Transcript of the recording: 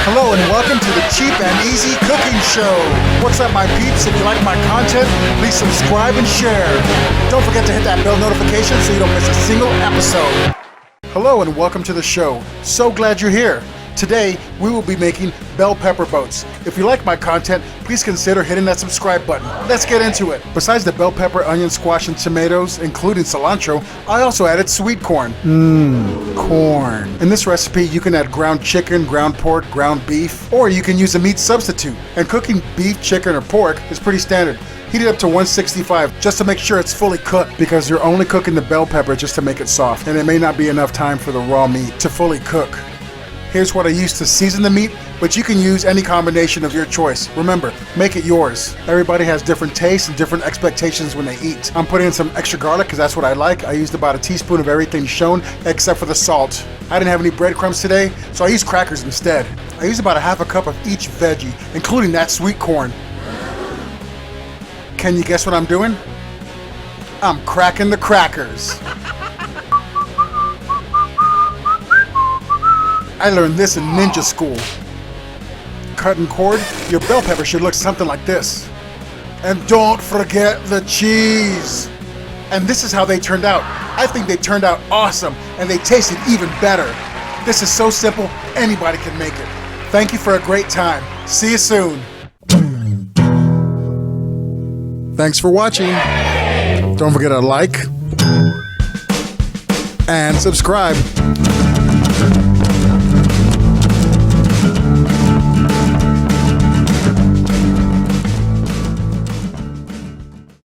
Hello and welcome to the Cheap and Easy Cooking Show. What's up, my peeps? If you like my content, please subscribe and share. Don't forget to hit that bell notification so you don't miss a single episode. Hello and welcome to the show. So glad you're here. Today, we will be making bell pepper boats. If you like my content, please consider hitting that subscribe button. Let's get into it. Besides the bell pepper, onion, squash, and tomatoes, including cilantro, I also added sweet corn. Corn. In this recipe, you can add ground chicken, ground pork, ground beef, or you can use a meat substitute. And cooking beef, chicken, or pork is pretty standard. Heat it up to 165 just to make sure it's fully cooked, because you're only cooking the bell pepper just to make it soft, and it may not be enough time for the raw meat to fully cook. Here's what I use to season the meat, but you can use any combination of your choice. Remember, make it yours. Everybody has different tastes and different expectations when they eat. I'm putting in some extra garlic because that's what I like. I used about a teaspoon of everything shown except for the salt. I didn't have any breadcrumbs today, so I used crackers instead. I used about a half a cup of each veggie, including that sweet corn. Can you guess what I'm doing? I'm cracking the crackers. I learned this in ninja school. Cutting cord, your bell pepper should look something like this. And don't forget the cheese. And this is how they turned out. I think they turned out awesome, and they tasted even better. This is so simple, anybody can make it. Thank you for a great time. See you soon. Thanks for watching. Don't forget to like and subscribe.